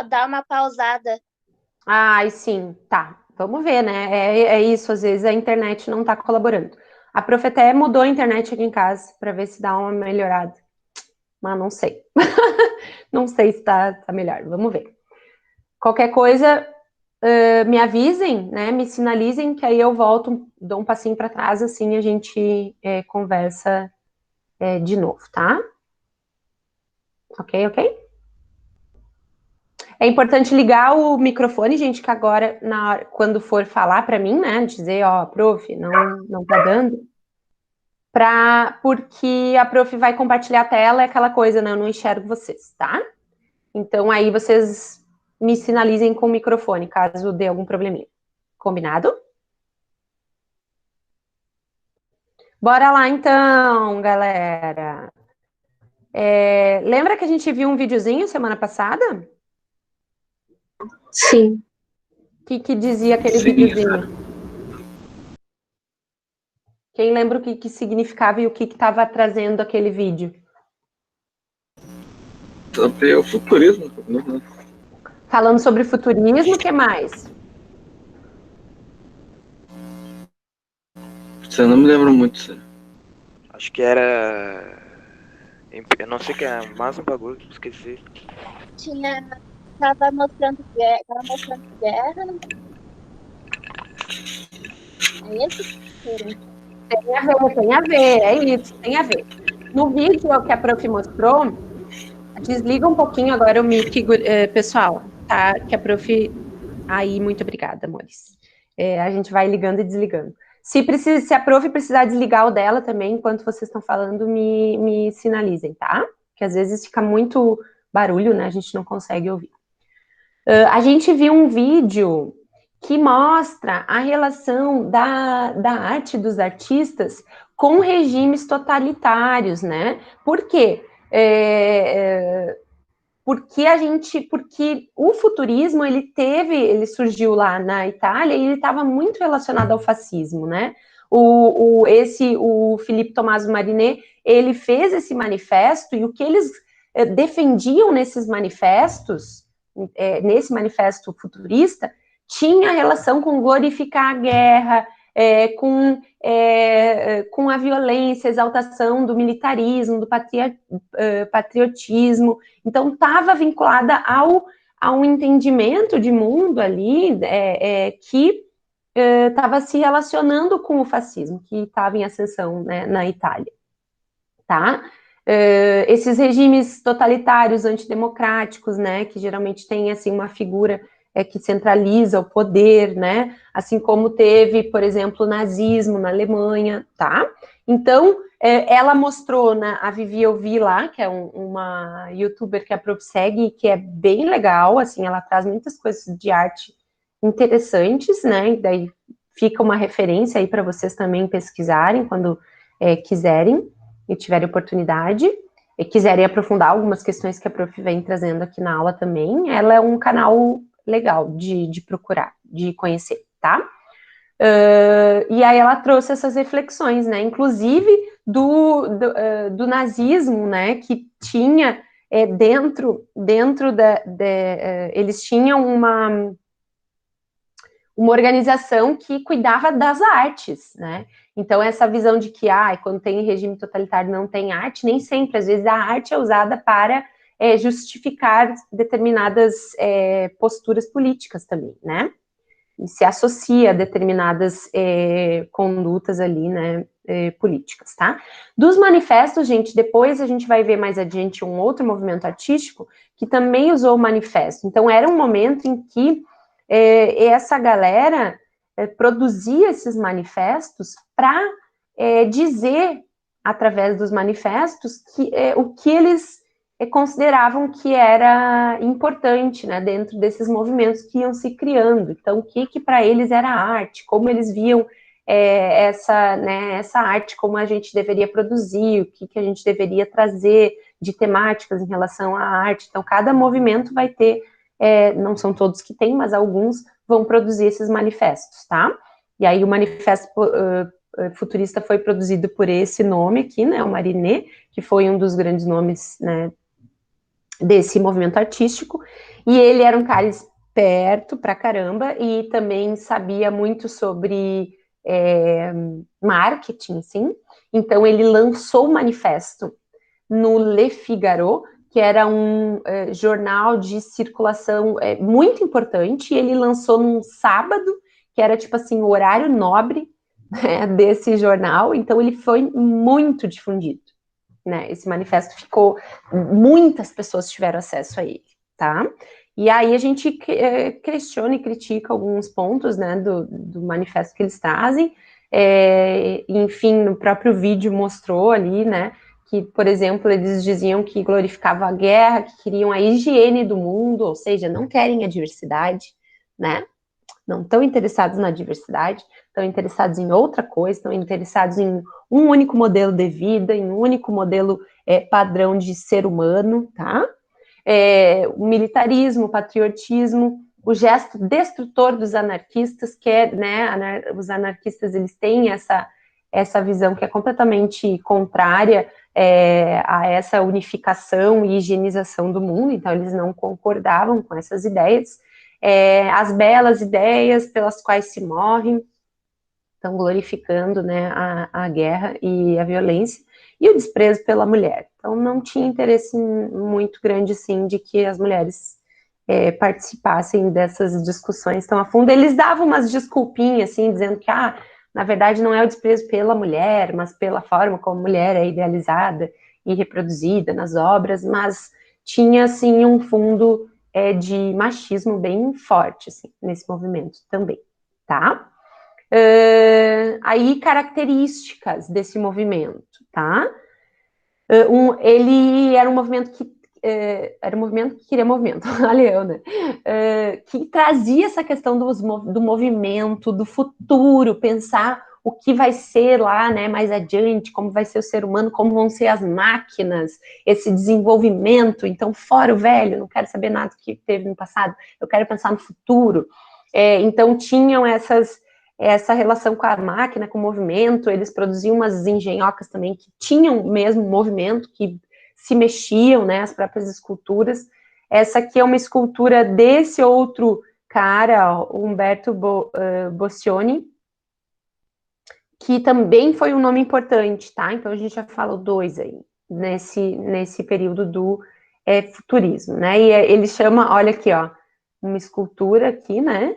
dá uma pausada. Ai, sim, tá. Vamos ver, né? É isso, às vezes a internet não tá colaborando. A prof até mudou a internet aqui em casa para ver se dá uma melhorada. Mas não sei. Não sei se tá melhor. Vamos ver. Qualquer coisa, me avisem, né? Me sinalizem que aí eu volto, dou um passinho para trás, assim a gente conversa de novo, tá? Ok, ok? É importante ligar o microfone, gente, que agora, quando for falar para mim, né, dizer, ó, prof, não tá dando, porque a prof vai compartilhar a tela, é aquela coisa, né, eu não enxergo vocês, tá? Então, aí vocês me sinalizem com o microfone, caso dê algum probleminha. Combinado? Bora lá, então, galera. Lembra que a gente viu um videozinho semana passada? Sim. O que dizia aquele Significado. videozinho? Quem lembra o que significava e o que estava trazendo aquele vídeo? Sobre o futurismo. Falando sobre futurismo, o que mais? Você não me lembra muito disso. Acho que era. Eu não sei o que é, mais um bagulho que eu esqueci. Tava mostrando guerra. Tava mostrando guerra. É esse? Tem a ver, é isso, tem a ver. No vídeo que a prof mostrou, desliga um pouquinho agora o mic, pessoal, tá? Que a prof... Aí, muito obrigada, amores. A gente vai ligando e desligando. Se a prof precisar desligar o dela também, enquanto vocês estão falando, me sinalizem, tá? Porque às vezes fica muito barulho, né? A gente não consegue ouvir. A gente viu um vídeo que mostra a relação da arte dos artistas com regimes totalitários, né? Por quê? Porque o futurismo ele surgiu lá na Itália e ele estava muito relacionado ao fascismo, né? O Filippo Tommaso Marinet, ele fez esse manifesto e o que eles defendiam nesses manifestos, nesse manifesto futurista, tinha relação com glorificar a guerra, com a violência, exaltação do militarismo, do patriotismo. Então, estava vinculada a um entendimento de mundo ali que estava se relacionando com o fascismo, que estava em ascensão, né, na Itália. Tá? Esses regimes totalitários, antidemocráticos, né, que geralmente tem assim uma figura que centraliza o poder, né, assim como teve, por exemplo, o nazismo na Alemanha, tá? Então, ela mostrou, a Vivi eu vi lá, que é uma youtuber que a prof segue, que é bem legal, assim, ela traz muitas coisas de arte interessantes, né, e daí fica uma referência aí para vocês também pesquisarem quando quiserem e tiverem oportunidade, e quiserem aprofundar algumas questões que a prof vem trazendo aqui na aula também, ela é um canal legal de procurar, de conhecer, tá? E aí ela trouxe essas reflexões, né? Inclusive do nazismo, né? Que tinha dentro eles tinham uma organização que cuidava das artes, né? Então, essa visão de que, quando tem regime totalitário não tem arte, nem sempre, às vezes a arte é usada para justificar determinadas posturas políticas também, né? E se associa a determinadas condutas ali, né, políticas, tá? Dos manifestos, gente, depois a gente vai ver mais adiante um outro movimento artístico que também usou o manifesto. Então, era um momento em que essa galera produzia esses manifestos para dizer, através dos manifestos, o que eles consideravam que era importante, né, dentro desses movimentos que iam se criando. Então, o que para eles era arte, como eles viam essa arte, como a gente deveria produzir, o que a gente deveria trazer de temáticas em relação à arte. Então, cada movimento vai ter, não são todos que tem, mas alguns vão produzir esses manifestos, tá? E aí o manifesto futurista foi produzido por esse nome aqui, né, o Marinet, que foi um dos grandes nomes, né, desse movimento artístico, e ele era um cara esperto pra caramba, e também sabia muito sobre marketing, sim. Então ele lançou o manifesto no Le Figaro, que era um jornal de circulação muito importante, e ele lançou num sábado, que era tipo assim, o horário nobre, né, desse jornal, então ele foi muito difundido, né? Esse manifesto ficou, muitas pessoas tiveram acesso a ele, tá? E aí a gente questiona e critica alguns pontos, né, do manifesto que eles trazem, enfim, no próprio vídeo mostrou ali, né, que, por exemplo, eles diziam que glorificavam a guerra, que queriam a higiene do mundo, ou seja, não querem a diversidade, né? Não estão interessados na diversidade, estão interessados em outra coisa, estão interessados em um único modelo de vida, em um único modelo padrão de ser humano, tá? O militarismo, o patriotismo, o gesto destrutor dos anarquistas, que é, né, os anarquistas, eles têm essa visão que é completamente contrária a essa unificação e higienização do mundo, então eles não concordavam com essas ideias. As belas ideias pelas quais se morrem, estão glorificando, né, a guerra e a violência, e o desprezo pela mulher. Então não tinha interesse muito grande, sim, de que as mulheres participassem dessas discussões tão a fundo. Eles davam umas desculpinhas, assim, dizendo que, na verdade, não é o desprezo pela mulher, mas pela forma como a mulher é idealizada e reproduzida nas obras, mas tinha, assim, um fundo de machismo bem forte, assim, nesse movimento também, tá? Aí, características desse movimento, tá? Ele era um movimento que queria movimento, olha eu, né? Que trazia essa questão do movimento, do futuro, pensar o que vai ser lá, né, mais adiante, como vai ser o ser humano, como vão ser as máquinas, esse desenvolvimento. Então, fora o velho, não quero saber nada do que teve no passado, eu quero pensar no futuro. Então, tinham essa relação com a máquina, com o movimento, eles produziam umas engenhocas também que tinham mesmo movimento, que se mexiam, né, as próprias esculturas. Essa aqui é uma escultura desse outro cara, Umberto Boccioni, que também foi um nome importante, tá? Então a gente já falou dois aí, nesse período do futurismo, né? E ele chama, olha aqui, ó, uma escultura aqui, né,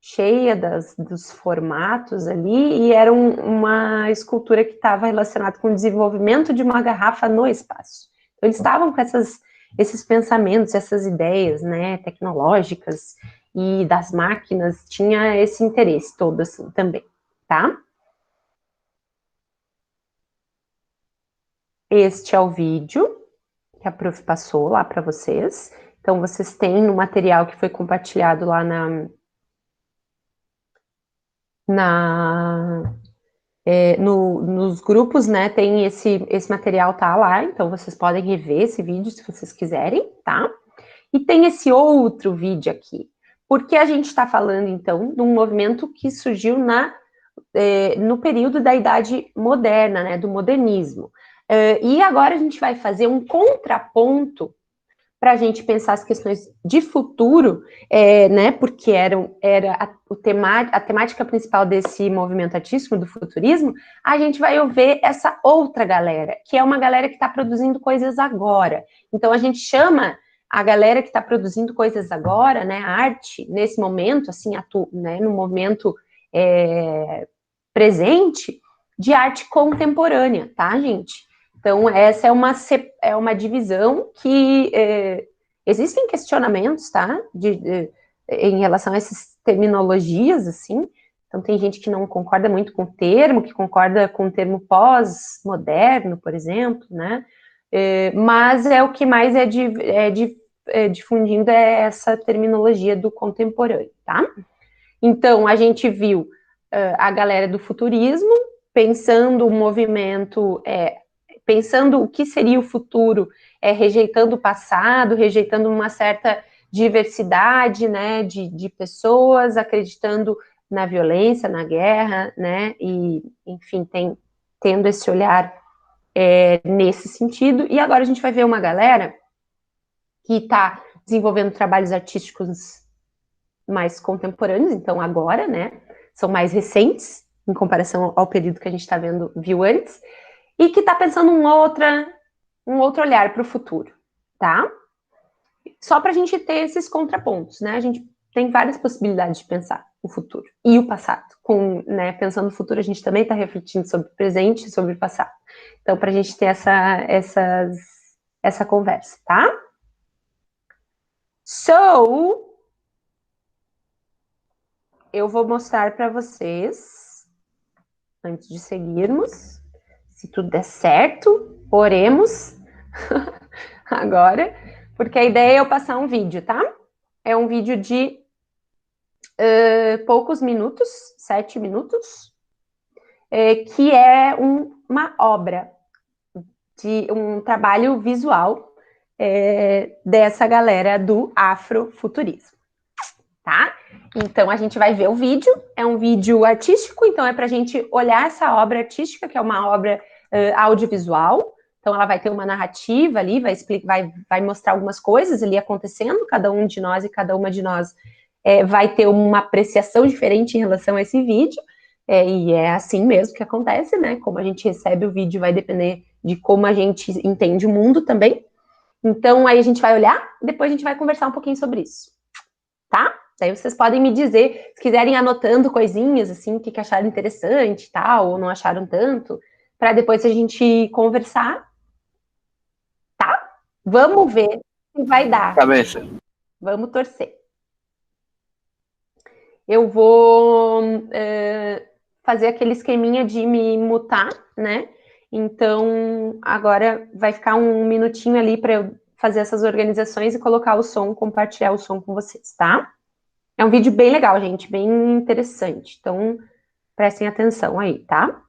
cheia dos formatos ali, e era uma escultura que estava relacionada com o desenvolvimento de uma garrafa no espaço. Então, eles estavam com esses pensamentos, essas ideias, né, tecnológicas e das máquinas, tinha esse interesse todo, assim, também, tá? Este é o vídeo que a prof passou lá para vocês. Então, vocês têm no material que foi compartilhado lá nos grupos, né, tem esse material tá lá, então vocês podem rever esse vídeo se vocês quiserem, tá? E tem esse outro vídeo aqui, porque a gente está falando, então, de um movimento que surgiu no período da Idade Moderna, né, do modernismo. E agora a gente vai fazer um contraponto para a gente pensar as questões de futuro, né, porque a temática principal desse movimento artístico, do futurismo, a gente vai ver essa outra galera, que é uma galera que está produzindo coisas agora. Então, a gente chama a galera que está produzindo coisas agora, né, a arte, nesse momento, assim, né, no momento presente, de arte contemporânea, tá, gente? Então, essa é uma divisão que existem questionamentos, tá? Em relação a essas terminologias, assim. Então, tem gente que não concorda muito com o termo, que concorda com o termo pós-moderno, por exemplo, né? Mas o que mais difundindo essa terminologia do contemporâneo, tá? Então, a gente viu a galera do futurismo pensando o movimento pensando o que seria o futuro, rejeitando o passado, rejeitando uma certa diversidade, né, de pessoas, acreditando na violência, na guerra, né, e, enfim, tendo esse olhar nesse sentido. E agora a gente vai ver uma galera que está desenvolvendo trabalhos artísticos mais contemporâneos, então agora, né? São mais recentes, em comparação ao período que a gente viu antes, e que está pensando um outro olhar para o futuro, tá? Só para a gente ter esses contrapontos, né? A gente tem várias possibilidades de pensar o futuro e o passado. Né, pensando no futuro, a gente também está refletindo sobre o presente e sobre o passado. Então, para a gente ter essa conversa, tá? So, eu vou mostrar para vocês, antes de seguirmos, se tudo der certo, oremos agora, porque a ideia é eu passar um vídeo, tá? É um vídeo de poucos minutos, 7 minutos, que é uma obra de um trabalho visual dessa galera do afrofuturismo, tá? Então, a gente vai ver o vídeo, é um vídeo artístico, então é para a gente olhar essa obra artística, que é uma obra audiovisual, então ela vai ter uma narrativa ali, vai mostrar algumas coisas ali acontecendo, cada um de nós e cada uma de nós vai ter uma apreciação diferente em relação a esse vídeo, e é assim mesmo que acontece, né? Como a gente recebe o vídeo vai depender de como a gente entende o mundo também. Então, aí a gente vai olhar, depois a gente vai conversar um pouquinho sobre isso, tá? Daí vocês podem me dizer, se quiserem anotando coisinhas, assim, o que acharam interessante, tal, ou não acharam tanto, para depois a gente conversar, tá? Vamos ver se vai dar. Tá bem, Cê. Vamos torcer. Eu vou fazer aquele esqueminha de me mutar, né? Então, agora vai ficar um minutinho ali para eu fazer essas organizações e colocar o som, compartilhar o som com vocês, tá? É um vídeo bem legal, gente, bem interessante. Então, prestem atenção aí, tá?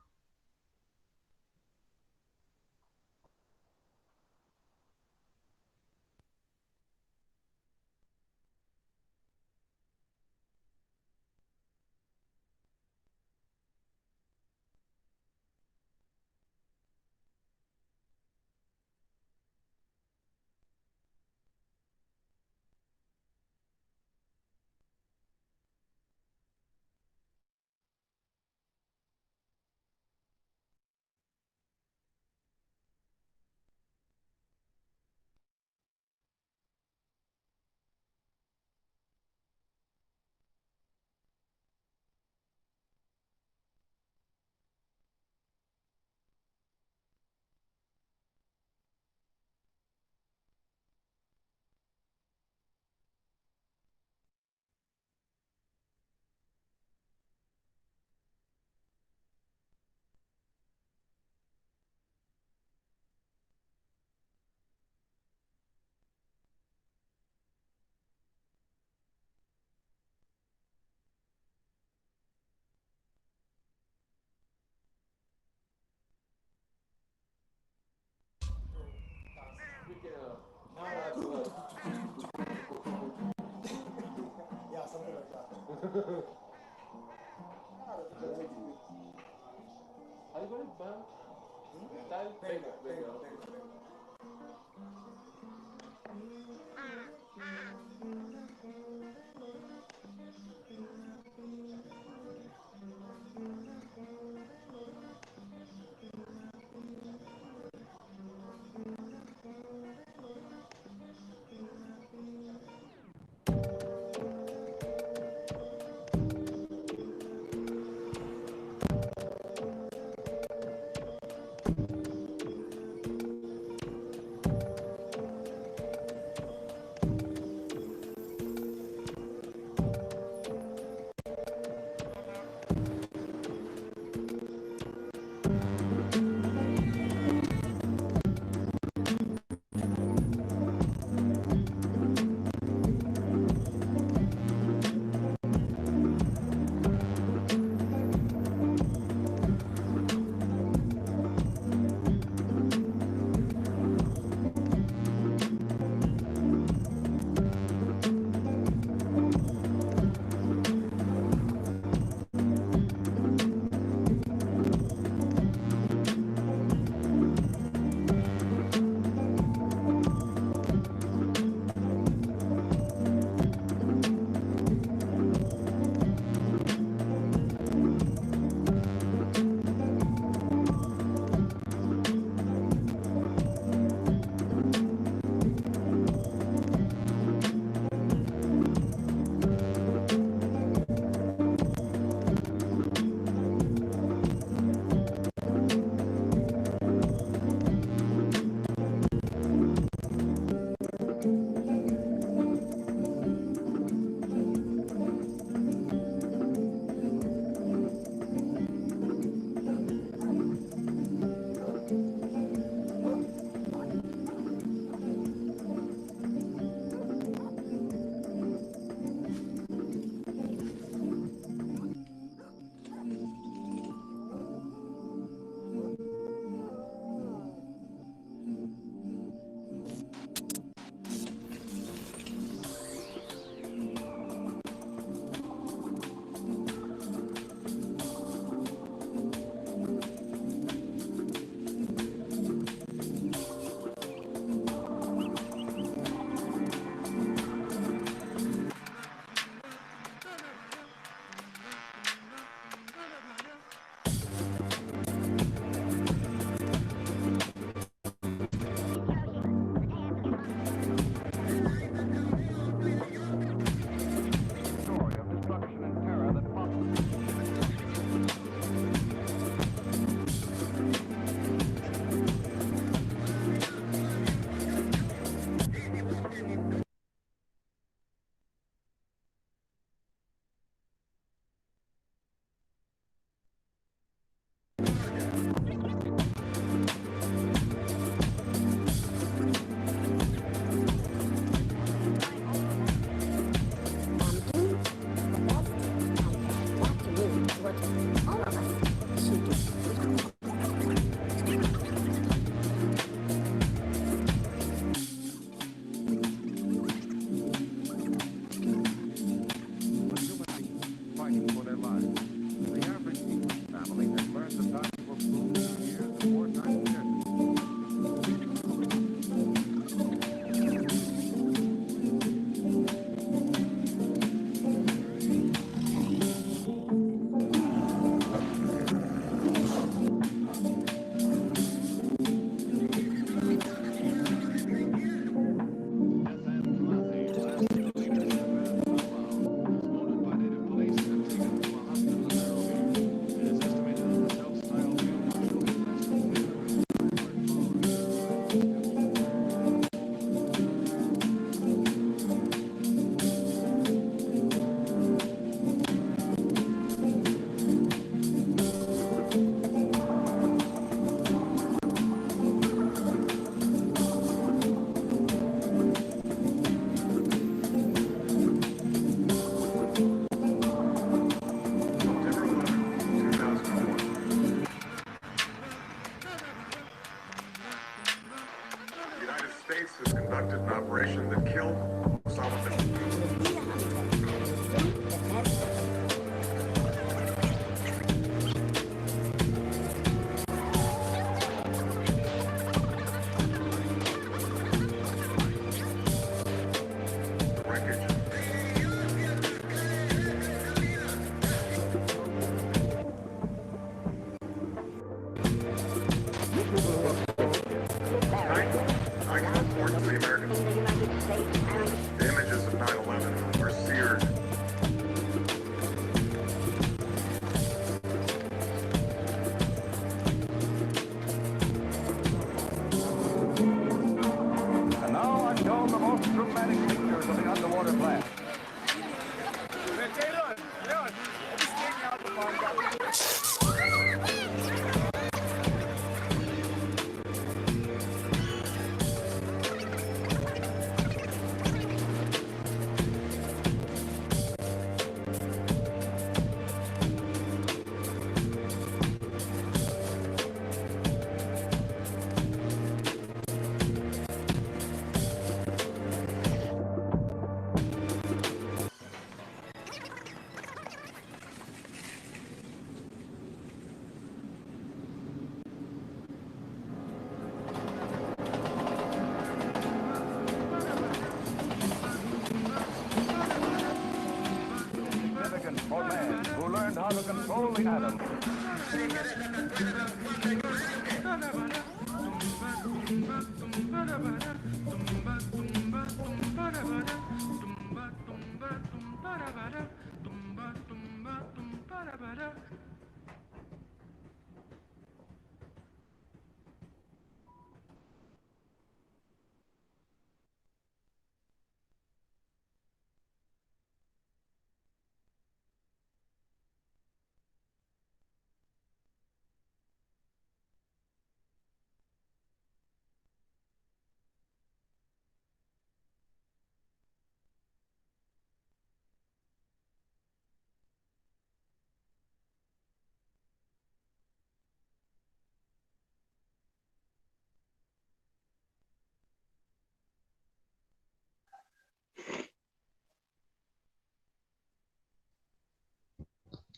For man who learned how to control the atom.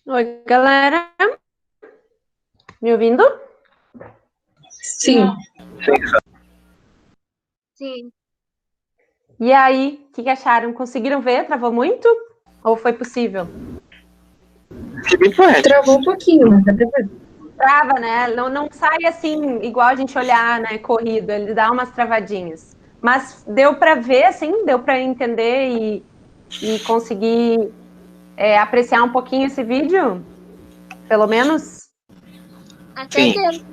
Oi, galera. Me ouvindo? Sim. Sim. E aí, o que acharam? Conseguiram ver? Travou muito? Ou foi possível? Fiquei bem poético. Travou um pouquinho, mas dá pra ver. Trava, né? Não sai assim, igual a gente olhar, né, corrido, ele dá umas travadinhas. Mas deu para ver, assim, deu para entender e conseguir apreciar um pouquinho esse vídeo? Pelo menos? Até Sim. dentro.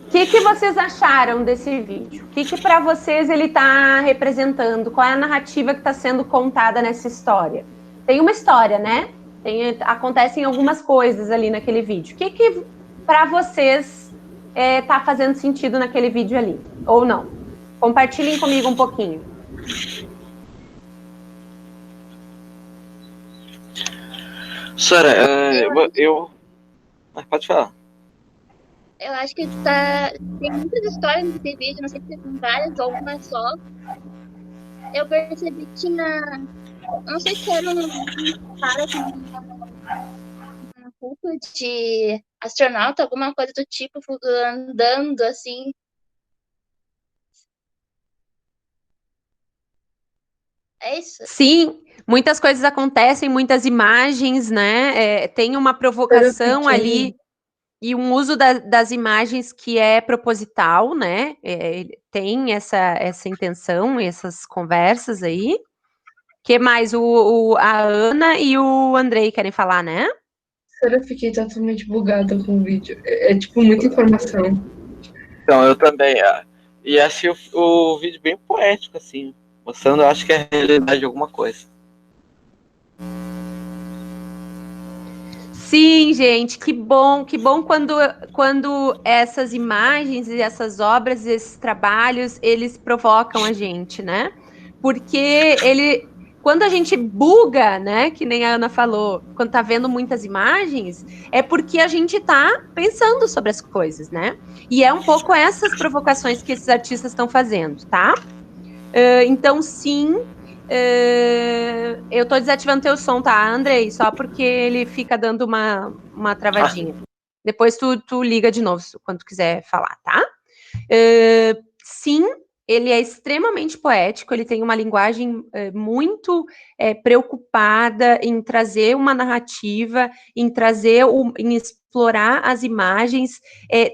O que vocês acharam desse vídeo? O que para vocês ele está representando? Qual é a narrativa que está sendo contada nessa história? Tem uma história, né? Acontecem algumas coisas ali naquele vídeo. O que para vocês tá fazendo sentido naquele vídeo ali? Ou não? Compartilhem comigo um pouquinho. Sora, pode falar. Eu acho que tem muitas histórias nesse vídeo, não sei se tem várias ou uma só. Eu percebi que tinha. Não sei se era um cara com uma roupa de astronauta, alguma coisa do tipo, andando assim. É isso? Sim, muitas coisas acontecem, muitas imagens, né? Tem uma provocação ali e um uso das imagens que é proposital, né? Tem essa intenção, essas conversas aí. Que mais? A Ana e o Andrei querem falar, né? Eu fiquei totalmente bugada com o vídeo. É tipo muita informação. Então, eu também. E achei o vídeo bem poético, assim. Mostrando, acho que é a realidade de alguma coisa. Sim, gente, que bom quando essas imagens e essas obras, esses trabalhos, eles provocam a gente, né? Porque quando a gente buga, né, que nem a Ana falou, quando tá vendo muitas imagens, é porque a gente tá pensando sobre as coisas, né? E é um pouco essas provocações que esses artistas estão fazendo, tá? Então, sim, eu tô desativando teu som, tá, Andrei? Só porque ele fica dando uma travadinha. Depois tu liga de novo quando tu quiser falar, tá? Sim, ele é extremamente poético, ele tem uma linguagem muito preocupada em trazer uma narrativa, em explorar as imagens.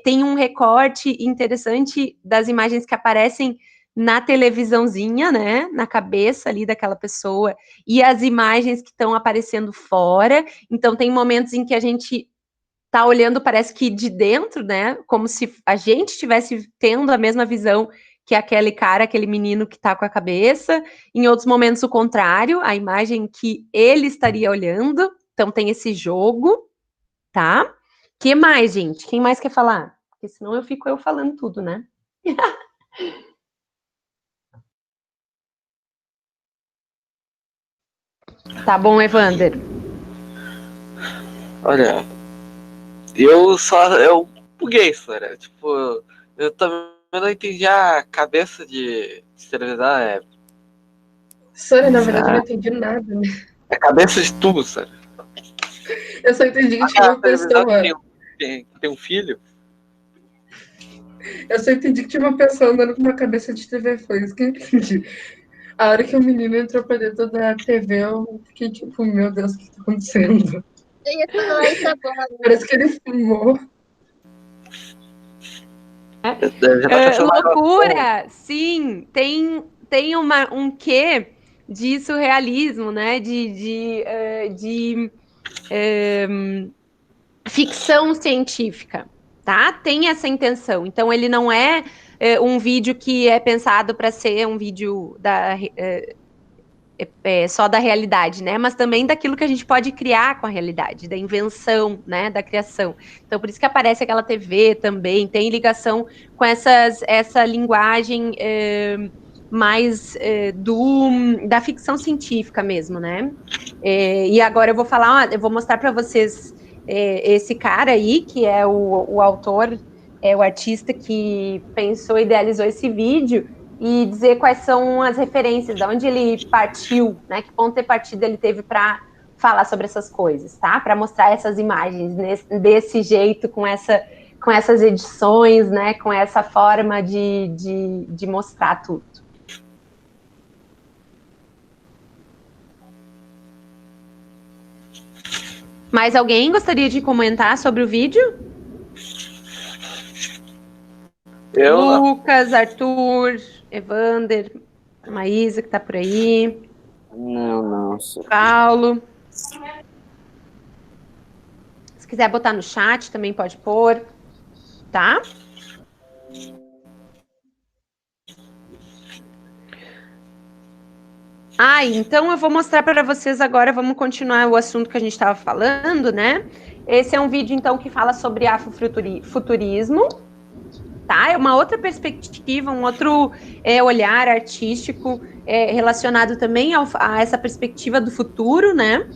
Tem um recorte interessante das imagens que aparecem na televisãozinha, né, na cabeça ali daquela pessoa, e as imagens que estão aparecendo fora. Então, tem momentos em que a gente tá olhando, parece que de dentro, né, como se a gente estivesse tendo a mesma visão que aquele cara, aquele menino que tá com a cabeça. Em outros momentos, o contrário, a imagem que ele estaria olhando. Então, tem esse jogo, tá? Que mais, gente? Quem mais quer falar? Porque senão eu fico falando tudo, né? Tá bom, Evander. Olha, eu buguei, Sora. Tipo, eu também não entendi a cabeça de televisão. Sora, na verdade, eu não entendi nada, né? É a cabeça de tudo, Sora. Eu só entendi que tinha A uma televisão pessoa. que tem um filho. Eu só entendi que tinha uma pessoa andando com uma cabeça de TV. Foi isso que eu entendi. A hora que o menino entrou pra dentro da TV, eu fiquei tipo, meu Deus, o que tá acontecendo? Eu ia falar isso agora. Parece que ele fumou. Já tá pensando na Loucura! Sim, tem um quê de surrealismo, né? De ficção científica, tá? Tem essa intenção. Então, ele não é um vídeo que é pensado para ser um vídeo só da realidade, né? Mas também daquilo que a gente pode criar com a realidade, da invenção, né? Da criação. Então, por isso que aparece aquela TV também, tem ligação com essa linguagem mais da ficção científica mesmo, né? E agora eu vou mostrar para vocês esse cara aí, que é o autor, o artista que pensou, idealizou esse vídeo, e dizer quais são as referências, de onde ele partiu, né? Que ponto de partida ele teve para falar sobre essas coisas, tá? Para mostrar essas imagens desse jeito, com essas edições, né? Com essa forma de mostrar tudo. Mais alguém gostaria de comentar sobre o vídeo? Lucas, Arthur, Evander, Maísa, que tá por aí. Não. Paulo. Se quiser botar no chat, também pode pôr, tá? Então eu vou mostrar para vocês agora, vamos continuar o assunto que a gente estava falando, né? Esse é um vídeo, então, que fala sobre afrofuturismo, tá? É uma outra perspectiva, um outro olhar artístico relacionado também a essa perspectiva do futuro, né?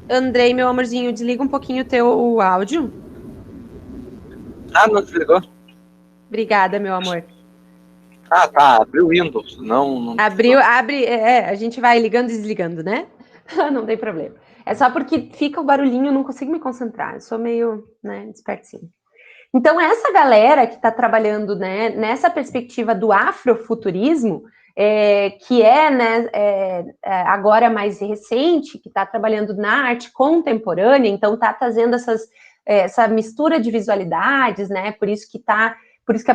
Andrei, meu amorzinho, desliga um pouquinho o teu áudio. Ah, não desligou? Obrigada, meu amor. Ah, tá, abriu o Windows, não... Abre, a gente vai ligando e desligando, né? Não tem problema. É só porque fica o barulhinho, eu não consigo me concentrar, eu sou meio, né, despertinho. Então, essa galera que está trabalhando, né, nessa perspectiva do afrofuturismo, que né, agora mais recente, que está trabalhando na arte contemporânea, então está trazendo essa mistura de visualidades, né, por isso que a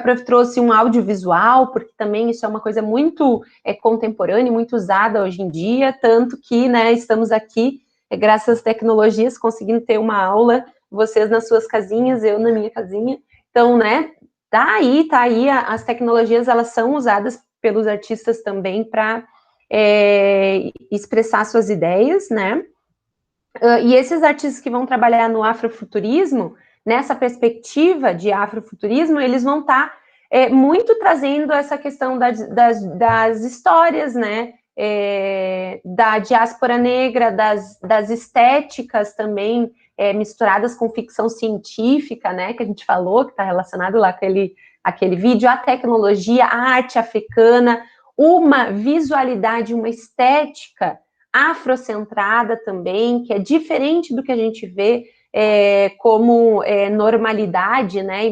Prof trouxe um audiovisual, porque também isso é uma coisa muito contemporânea, muito usada hoje em dia, tanto que, né, estamos aqui, graças às tecnologias, conseguindo ter uma aula, vocês nas suas casinhas, eu na minha casinha. Então, né, tá aí, as tecnologias, elas são usadas pelos artistas também para expressar suas ideias, né? E esses artistas que vão trabalhar no afrofuturismo, nessa perspectiva de afrofuturismo, eles vão estar muito trazendo essa questão das histórias, né? Da diáspora negra, das estéticas também, misturadas com ficção científica, né? Que a gente falou, que está relacionado lá com aquele vídeo, a tecnologia, a arte africana, uma visualidade, uma estética afrocentrada também, que é diferente do que a gente vê como normalidade, né, e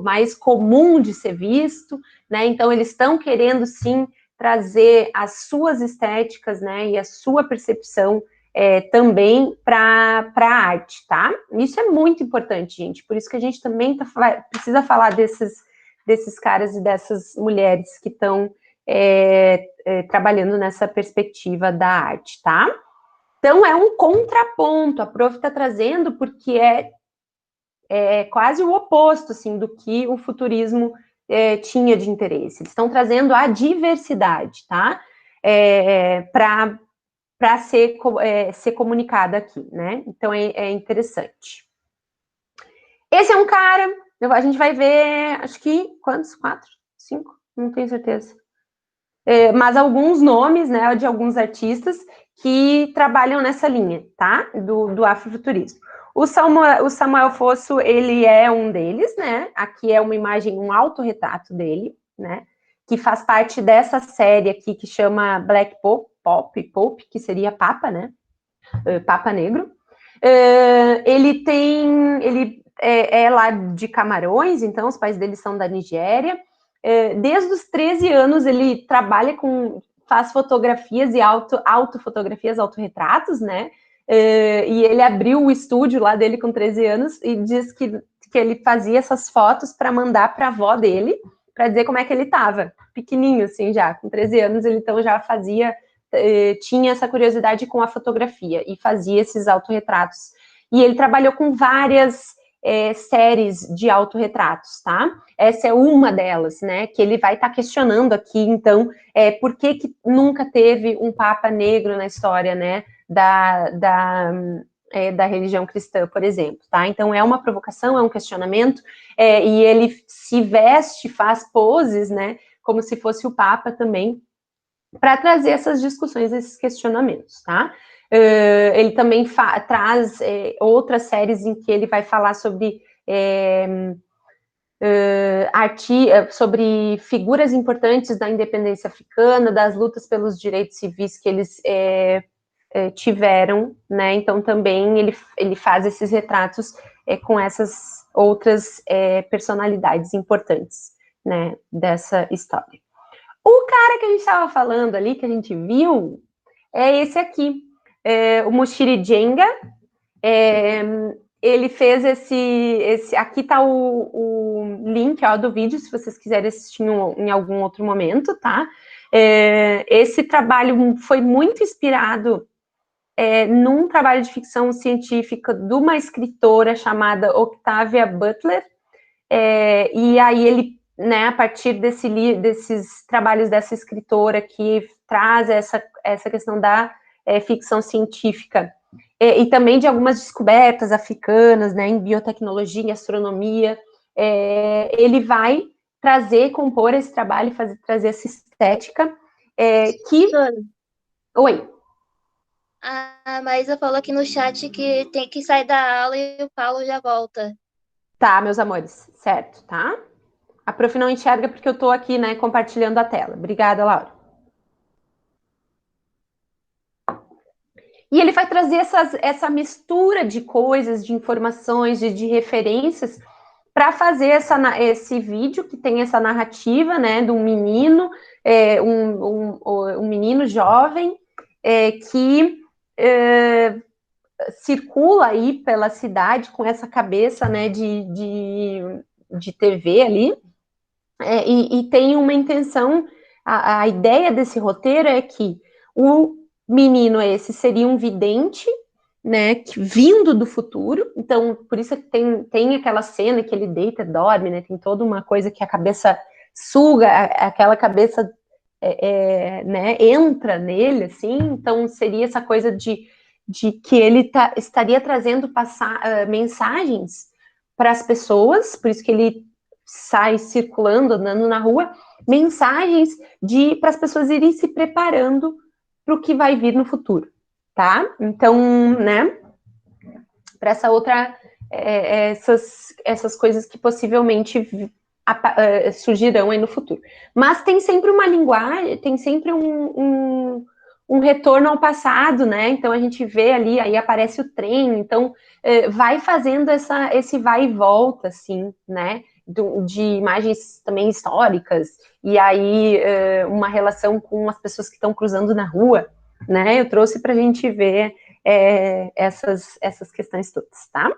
mais comum de ser visto, né, então eles estão querendo, sim, trazer as suas estéticas, né, e a sua percepção também para a arte, tá? Isso é muito importante, gente, por isso que a gente também precisa falar desses caras e dessas mulheres que estão trabalhando nessa perspectiva da arte, tá? Então, é um contraponto, a Prof está trazendo, porque é quase o oposto, assim, do que o futurismo tinha de interesse. Eles estão trazendo a diversidade, tá? Para ser comunicada aqui, né? Então, é interessante. Esse é um cara, a gente vai ver, acho que, quantos? 4? 5? Não tenho certeza. Mas alguns nomes, né, de alguns artistas que trabalham nessa linha, tá? Do afrofuturismo. O Samuel Fosso, ele é um deles, né? Aqui é uma imagem, um autorretrato dele, né? Que faz parte dessa série aqui que chama Black Pope, que seria Papa, né? Papa Negro. Ele é lá de Camarões, então os pais dele são da Nigéria. Desde os 13 anos ele trabalha faz fotografias e autofotografias, autorretratos, né? E ele abriu o estúdio lá dele com 13 anos e diz que ele fazia essas fotos para mandar para a avó dele, para dizer como é que ele estava, pequenininho assim já, com 13 anos ele então já tinha essa curiosidade com a fotografia e fazia esses autorretratos. E ele trabalhou com várias séries de autorretratos, tá? Essa é uma delas, né, que ele vai estar questionando aqui, então, por que nunca teve um papa negro na história, né, da religião cristã, por exemplo, tá? Então, é uma provocação, é um questionamento, e ele se veste, faz poses, né, como se fosse o papa também, para trazer essas discussões, esses questionamentos, tá? Ele também traz outras séries em que ele vai falar sobre sobre figuras importantes da independência africana, das lutas pelos direitos civis que eles tiveram, né? Então também ele faz esses retratos com essas outras personalidades importantes, né, dessa história. O cara que a gente estava falando ali, que a gente viu, é esse aqui, o Muchiri Njenga. Ele fez aqui está o link, ó, do vídeo, se vocês quiserem assistir em algum outro momento, tá? Esse trabalho foi muito inspirado num trabalho de ficção científica de uma escritora chamada Octavia Butler, e aí ele né, a partir desses trabalhos dessa escritora que traz essa questão da ficção científica, e também de algumas descobertas africanas, né, em biotecnologia, em astronomia, ele vai compor esse trabalho, trazer essa estética, que... Professora, Oi. a Maísa falou aqui no chat que tem que sair da aula e o Paulo já volta. Tá, meus amores, certo, tá? A prof não enxerga porque eu tô aqui, né, compartilhando a tela. Obrigada, Laura. E ele vai trazer essa mistura de coisas, de informações, de referências, para fazer esse vídeo que tem essa narrativa, né, de um menino, um menino jovem, que circula aí pela cidade com essa cabeça, né, de TV ali, e tem uma intenção, a ideia desse roteiro é que o menino esse seria um vidente, né, vindo do futuro, então por isso que tem aquela cena que ele deita, dorme, né, tem toda uma coisa que a cabeça suga, aquela cabeça né, entra nele, assim, então seria essa coisa de que ele estaria trazendo mensagens para as pessoas, por isso que ele sai circulando, andando na rua, mensagens para as pessoas irem se preparando para o que vai vir no futuro, tá? Então, né, para essa outra, essas coisas que possivelmente surgirão aí no futuro. Mas tem sempre uma linguagem, tem sempre um retorno ao passado, né? Então a gente vê ali, aí aparece o trem, então vai fazendo esse vai e volta, assim, né? De imagens também históricas, e aí uma relação com as pessoas que estão cruzando na rua, né? Eu trouxe para a gente ver essas questões todas, tá?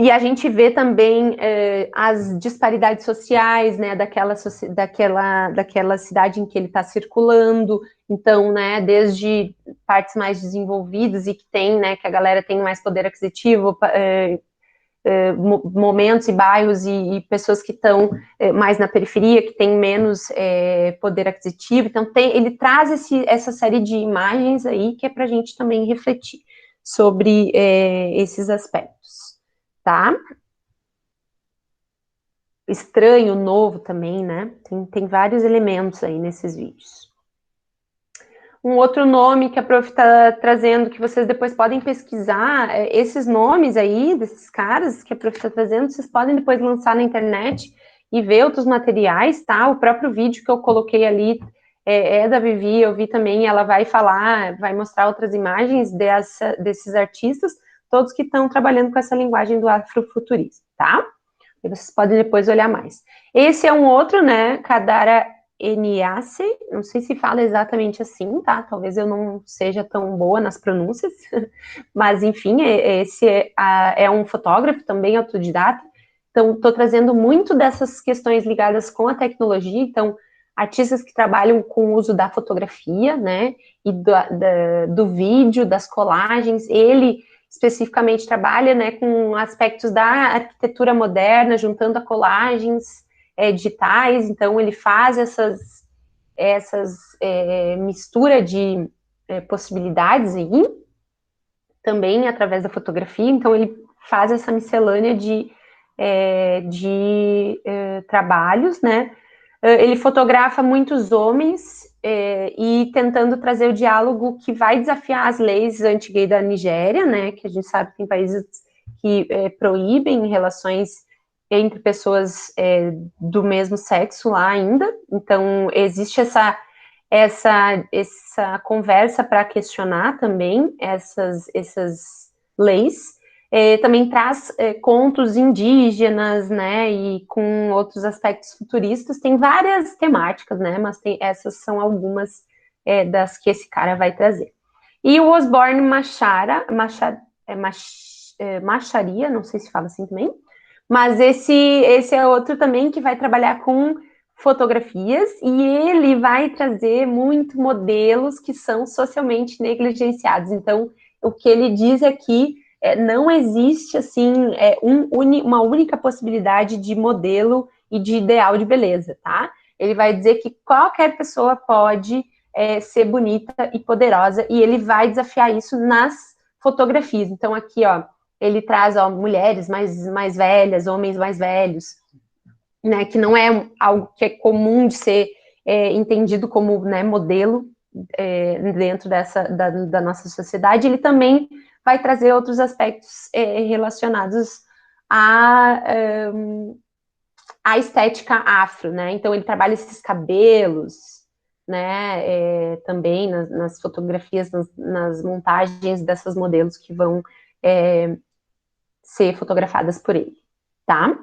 E a gente vê também as disparidades sociais, né, daquela cidade em que ele está circulando, então, né, desde partes mais desenvolvidas e que tem, né, que a galera tem mais poder aquisitivo, momentos e bairros e pessoas que estão mais na periferia, que têm menos poder aquisitivo, então ele traz essa série de imagens aí que é para a gente também refletir sobre esses aspectos. Tá? Estranho, novo também, né? Tem vários elementos aí nesses vídeos. Um outro nome que a prof está trazendo, que vocês depois podem pesquisar, esses nomes aí, desses caras que a prof está trazendo, vocês podem depois lançar na internet e ver outros materiais, tá? O próprio vídeo que eu coloquei ali é da Vivi, eu vi também, ela vai falar, vai mostrar outras imagens desses artistas, todos que estão trabalhando com essa linguagem do afrofuturismo, tá? E vocês podem depois olhar mais. Esse é um outro, né, Kadara Eniase, não sei se fala exatamente assim, tá? Talvez eu não seja tão boa nas pronúncias, mas enfim, esse é um fotógrafo também autodidata, então estou trazendo muito dessas questões ligadas com a tecnologia, então artistas que trabalham com o uso da fotografia, né, e do vídeo, das colagens, ele especificamente trabalha, né, com aspectos da arquitetura moderna, juntando a colagens digitais, então ele faz essas mistura de possibilidades aí, também através da fotografia, então ele faz essa miscelânea de trabalhos, né, ele fotografa muitos homens e tentando trazer o diálogo que vai desafiar as leis anti-gay da Nigéria, né, que a gente sabe que tem países que proíbem relações entre pessoas do mesmo sexo lá ainda, então existe essa conversa para questionar também essas leis. Também traz contos indígenas, né, e com outros aspectos futuristas, tem várias temáticas, né, mas essas são algumas das que esse cara vai trazer. E o Osborne Macharia, não sei se fala assim também, mas esse é outro também que vai trabalhar com fotografias e ele vai trazer muito modelos que são socialmente negligenciados. Então, o que ele diz aqui não existe, assim, uma única possibilidade de modelo e de ideal de beleza, tá? Ele vai dizer que qualquer pessoa pode ser bonita e poderosa, e ele vai desafiar isso nas fotografias. Então, aqui, ó, ele traz, ó, mulheres mais velhas, homens mais velhos, né, que não é algo que é comum de ser entendido como, né, modelo dentro da nossa sociedade. Ele também vai trazer outros aspectos relacionados à estética afro, né? Então, ele trabalha esses cabelos, né? Também nas fotografias, nas montagens dessas modelos que vão ser fotografadas por ele, tá?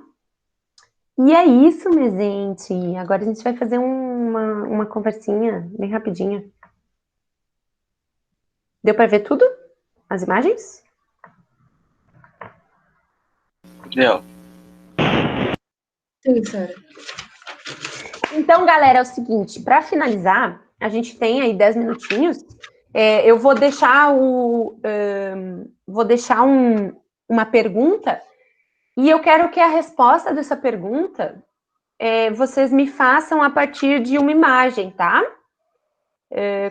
E é isso, minha gente. Agora a gente vai fazer uma conversinha bem rapidinha. Deu para ver tudo? As imagens? Deu. Sim, Sara. Então, galera, é o seguinte, para finalizar, a gente tem aí 10 minutinhos. Eu vou deixar uma pergunta e eu quero que a resposta dessa pergunta vocês me façam a partir de uma imagem, tá?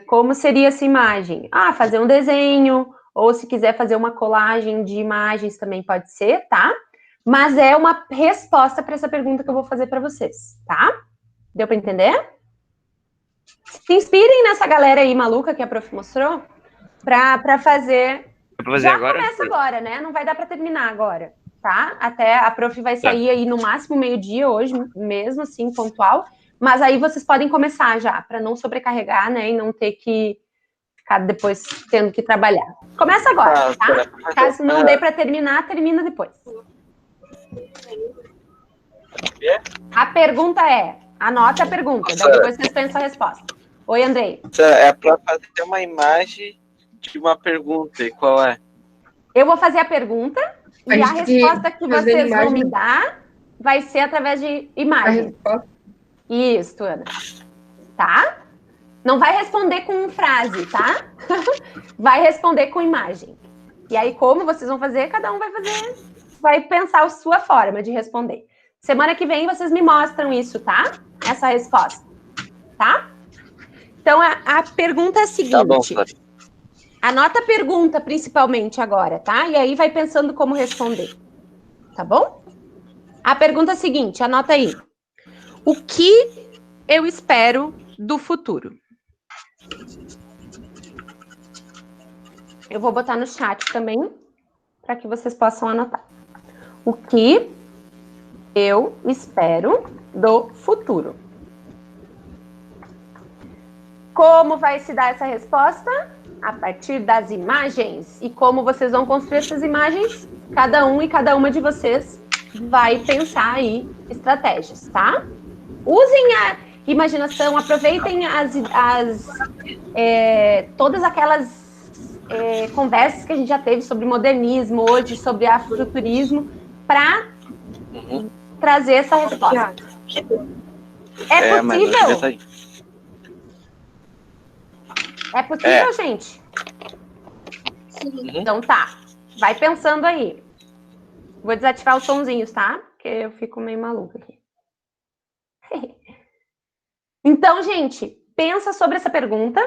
Como seria essa imagem? Fazer um desenho, ou se quiser fazer uma colagem de imagens também pode ser, tá? Mas é uma resposta para essa pergunta que eu vou fazer para vocês, tá? Deu para entender? Se inspirem nessa galera aí maluca que a prof mostrou para fazer. Dá pra fazer Já agora? começa agora, né? Não vai dar para terminar agora, tá? Até a prof vai sair aí no máximo meio-dia hoje, mesmo assim, pontual. Mas aí vocês podem começar já, para não sobrecarregar, né? E não ter que ficar depois tendo que trabalhar. Começa agora, tá? Caso não dê para terminar, termina depois. A pergunta anota a pergunta, daí depois vocês têm sua resposta. Oi, Andrei. É para fazer uma imagem de uma pergunta, e qual é? Eu vou fazer a pergunta e a resposta que vocês vão me dar vai ser através de imagem. Isso, Ana. Tá? Não vai responder com frase, tá? Vai responder com imagem. E aí, como vocês vão fazer, cada um vai pensar a sua forma de responder. Semana que vem vocês me mostram isso, tá? Essa resposta, tá? Então, a pergunta é a seguinte. Tá bom, Flávia. Anota a pergunta, principalmente, agora, tá? E aí vai pensando como responder, tá bom? A pergunta é a seguinte, anota aí. O que eu espero do futuro? Eu vou botar no chat também, para que vocês possam anotar. O que eu espero do futuro? Como vai se dar essa resposta? A partir das imagens. E como vocês vão construir essas imagens? Cada um e cada uma de vocês vai pensar aí estratégias, tá? Usem a imaginação, aproveitem todas aquelas conversas que a gente já teve sobre modernismo, hoje sobre afrofuturismo, para trazer essa resposta. É possível? É possível, gente? Sim. Então tá. Vai pensando aí. Vou desativar os sonzinhos, tá? Porque eu fico meio maluca aqui. Então, gente, pensa sobre essa pergunta.